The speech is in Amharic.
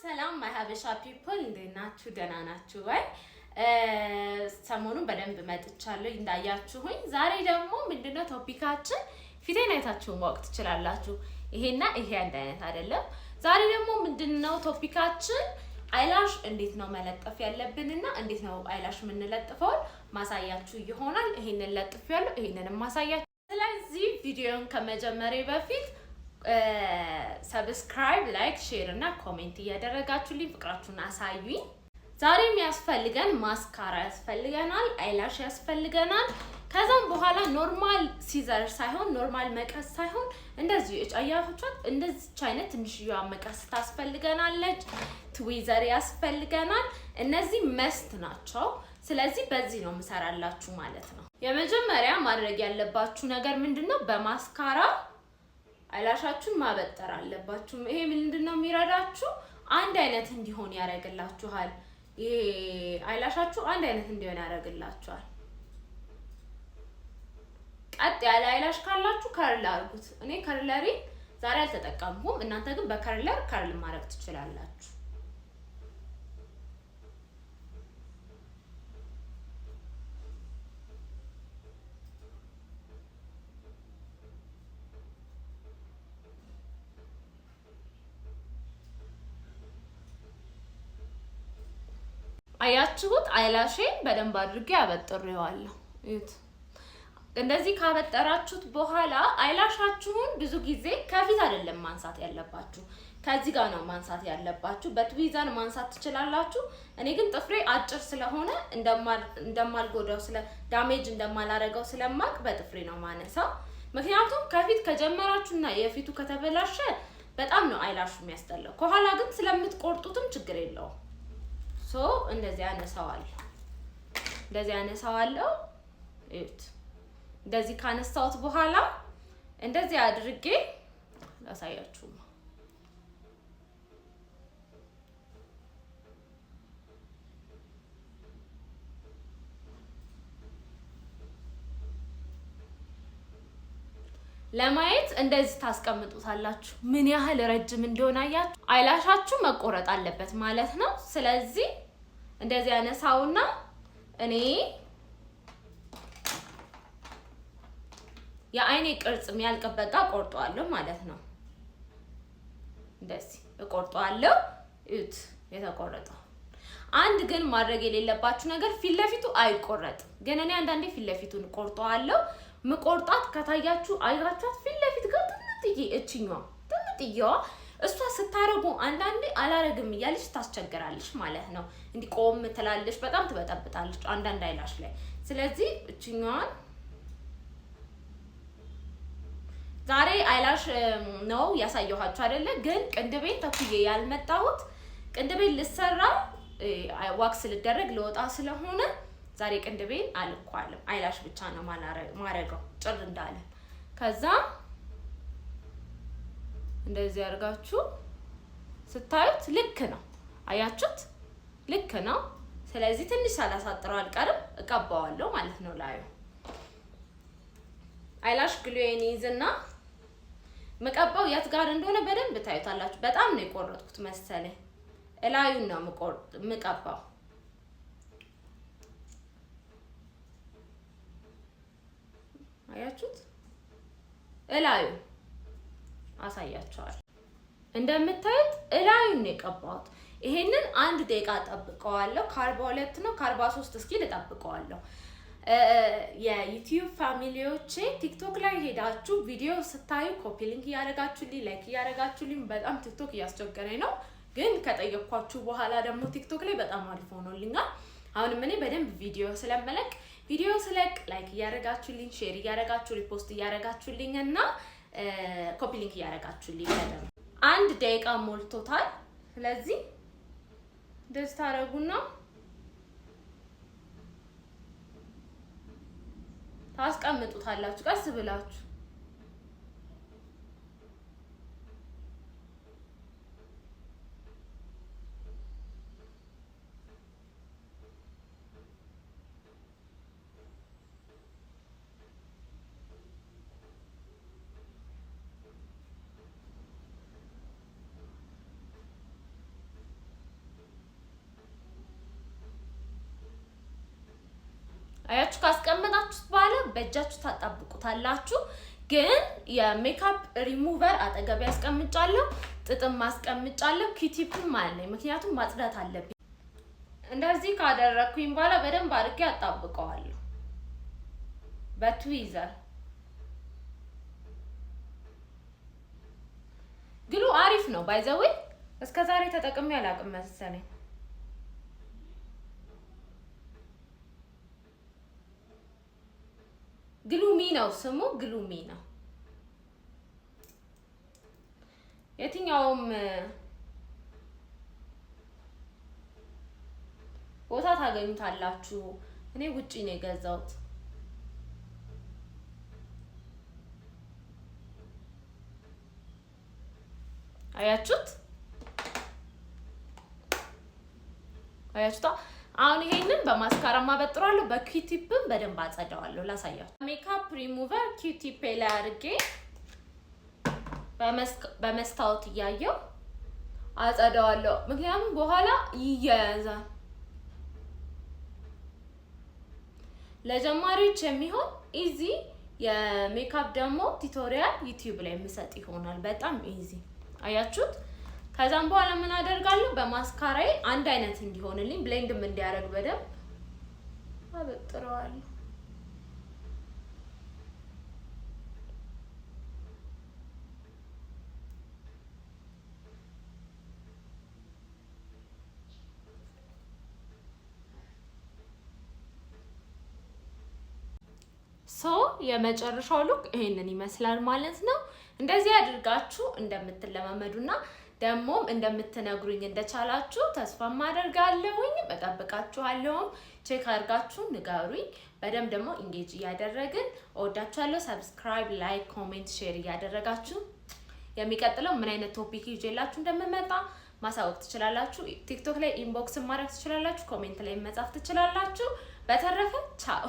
ሰላም ማይ ሀበሻ ፒፕል እንዴት ናችሁ? ደህና ናችሁ ወይ? ሰሞኑን በደንብ መጥቻለሁ እንዳያችሁኝ። ዛሬ ደግሞ ምንድነው ቶፒካችን ፊቴን አይታችሁ ማወቅ ትችላላችሁ። ይሄና ይሄ አንድ አይነት አይደለም። ዛሬ ደግሞ ምንድነው ቶፒካችን አይላሽ እንዴት ነው መለጠፍ ያለብንና እንዴት ነው አይላሽ የምንለጥፈው ማሳያችሁ ይሆናል። ይሄንን ለጥፌያለሁ፣ ይሄንንም ማሳያችሁ። ስለዚህ ቪዲዮን ከመጀመሬ በፊት ሰብስክራይብ፣ ላይክ፣ ሼር እና ኮሜንት እያደረጋችሁልኝ ፍቅራችሁን አሳዩኝ። ዛሬ የሚያስፈልገን ማስካራ ያስፈልገናል፣ አይላሽ ያስፈልገናል። ከዛም በኋላ ኖርማል ሲዘር ሳይሆን ኖርማል መቀስ ሳይሆን እንደዚህ አያችሁት፣ እንደዚህ አይነት ትንሽዬዋ መቀስ ታስፈልገናለች። ትዊዘር ያስፈልገናል። እነዚህ መስት ናቸው። ስለዚህ በዚህ ነው የምሰራላችሁ ማለት ነው። የመጀመሪያ ማድረግ ያለባችሁ ነገር ምንድነው? በማስካራ አይላሻችሁን ማበጠር አለባችሁ። ይሄ ምንድነው የሚረዳችሁ? አንድ አይነት እንዲሆን ያደርግላችኋል። ይሄ አይላሻችሁ አንድ አይነት እንዲሆን ያደርግላችኋል። ቀጥ ያለ አይላሽ ካላችሁ ከርል አድርጉት። እኔ ከርለሪ ዛሬ አልተጠቀምኩም። እናንተ ግን በከርለር ከርል ማድረግ ትችላላችሁ። አያችሁት? አይላሼን በደንብ አድርጌ አበጥሬዋለሁ። እዩት። እንደዚህ ካበጠራችሁት በኋላ አይላሻችሁን ብዙ ጊዜ ከፊት አይደለም ማንሳት ያለባችሁ፣ ከዚህ ጋር ነው ማንሳት ያለባችሁ። በትዊዘር ማንሳት ትችላላችሁ። እኔ ግን ጥፍሬ አጭር ስለሆነ እንደማልጎዳው ዳሜጅ እንደማላረገው ስለማቅ በጥፍሬ ነው ማነሳው። ምክንያቱም ከፊት ከጀመራችሁና የፊቱ ከተበላሸ በጣም ነው አይላሹ የሚያስጠላው። ከኋላ ግን ስለምትቆርጡትም ችግር የለውም። እንደዚህ አነሳዋለሁ። እዩት። እንደዚህ ካነሳሁት በኋላ እንደዚህ አድርጌ ላሳያችሁ። ለማየት እንደዚህ ታስቀምጡታላችሁ። ምን ያህል ረጅም እንደሆነ አያችሁ። አይላሻችሁ መቆረጥ አለበት ማለት ነው። ስለዚህ እንደዚህ ያነሳውና እኔ የአይኔ ቅርጽ የሚያልቅበት ጋር ቆርጠዋለሁ ማለት ነው። እንደዚህ እቆርጠዋለሁ። እዩት የተቆረጠው። አንድ ግን ማድረግ የሌለባችሁ ነገር ፊት ለፊቱ አይቆረጥም። ግን እኔ አንዳንዴ ፊት ለፊቱን ቆርጠዋለሁ። ምቆርጣት ከታያችሁ አይጋቻት ፊት ለፊት ጋር ትንጥዬዋ እሷ ስታረጉ አንዳንዴ አላረግም እያለች ታስቸግራለች ማለት ነው። እንዲህ ቆም ትላለች፣ በጣም ትበጠብጣለች አንዳንድ አይላሽ ላይ። ስለዚህ እችኛዋን ዛሬ አይላሽ ነው ያሳየኋችሁ አይደለ? ግን ቅንድቤን ተኩዬ ያልመጣሁት ቅንድቤን ልሰራ ዋክስ ልደረግ ልወጣ ስለሆነ ዛሬ ቅንድቤን አልኳለም። አይላሽ ብቻ ነው ማረገው ጭር እንዳለ። ከዛ እንደዚህ አድርጋችሁ ስታዩት ልክ ነው። አያችሁት? ልክ ነው። ስለዚህ ትንሽ ሳላሳጥረው አልቀርም፣ እቀባዋለሁ ማለት ነው ላዩ። አይላሽ ግሉዬን ይዝና መቀባው የት ጋር እንደሆነ በደንብ ታዩታላችሁ። በጣም ነው የቆረጥኩት መሰለኝ። እላዩን ነው መቀባው። አያችሁት? እላዩ አሳያችኋል። እንደምታዩት እላዩን ነው የቀባሁት። ይሄንን 1 ደቂቃ ጠብቀዋለሁ። ከ42 ነው ከ43 እስኪል ጠብቀዋለሁ። የዩቲዩብ ፋሚሊዎቼ ቲክቶክ ላይ ሄዳችሁ ቪዲዮ ስታዩ ኮፒ ሊንክ እያደረጋችሁልኝ፣ ላይክ እያደረጋችሁልኝ፣ በጣም ቲክቶክ እያስቸገረኝ ነው። ግን ከጠየኳችሁ በኋላ ደግሞ ቲክቶክ ላይ በጣም አሪፍ ሆኖልኛል። አሁንም እኔ በደንብ ቪዲዮ ስለምለቅ ቪዲዮ ስለቅ ላይክ እያደረጋችሁልኝ፣ ሼር እያደረጋችሁ፣ ሪፖስት እያደረጋችሁልኝ እና ኮፒ ሊንክ እያደረጋችሁልኝ በደንብ 1 ደቂቃ ሞልቶታል። ስለዚህ እንደዚህ ታረጉና ታስቀምጡታላችሁ ቀስ ብላችሁ። አያችሁ ካስቀመጣችሁት በኋላ በእጃችሁ ታጣብቁታላችሁ። ግን የሜካፕ ሪሙቨር አጠገብ ያስቀምጫለሁ፣ ጥጥም ማስቀምጫለሁ፣ ኪቲፕም አለኝ ምክንያቱም ማጽዳት አለብኝ። እንደዚህ ካደረኩኝ በኋላ በደንብ አድርጌ አጣብቀዋለሁ በትዊዘር። ግሉ አሪፍ ነው ባይ ዘ ዌይ፣ እስከዛሬ ተጠቅሜ አላውቅም መሰለኝ። ግሉሚ ነው ስሙ፣ ግሉሚ ነው። የትኛውም ቦታ ታገኙታላችሁ። እኔ ውጪ ነው የገዛሁት። አያችሁት? አሁን ይሄንን በማስካራ ማበጥራለሁ፣ በኪቲፕም በደንብ አጸዳዋለሁ። ላሳያችሁ። ሜካፕ ሪሙቨር ኪቲፕ ላይ አድርጌ በመስታወት እያየው አጸዳዋለሁ፣ ምክንያቱም በኋላ ይያያዛል። ለጀማሪዎች የሚሆን ኢዚ የሜካፕ ደግሞ ቱቶሪያል ዩቲዩብ ላይ የምሰጥ ይሆናል። በጣም ኢዚ አያችሁት? ከዛም በኋላ ምን አደርጋለሁ? በማስካራዬ አንድ አይነት እንዲሆንልኝ ብሌንድም እንዲያደርግ በደንብ አበጥረዋለሁ። የመጨረሻው ሉክ ይሄንን ይመስላል ማለት ነው። እንደዚህ አድርጋችሁ እንደምትለማመዱና ደሞም እንደምትነግሩኝ እንደቻላችሁ ተስፋ ማደርጋለሁኝ። እጠብቃችኋለሁ። ቼክ አድርጋችሁ ንገሩኝ። በደም ደግሞ ኢንጌጅ እያደረግን እወዳችኋለሁ። ሰብስክራይብ፣ ላይክ፣ ኮሜንት፣ ሼር እያደረጋችሁ የሚቀጥለው ምን አይነት ቶፒክ ይዤላችሁ እንደምመጣ ማሳወቅ ትችላላችሁ። ቲክቶክ ላይ ኢንቦክስ ማድረግ ትችላላችሁ። ኮሜንት ላይ መጻፍ ትችላላችሁ። በተረፈ ቻው።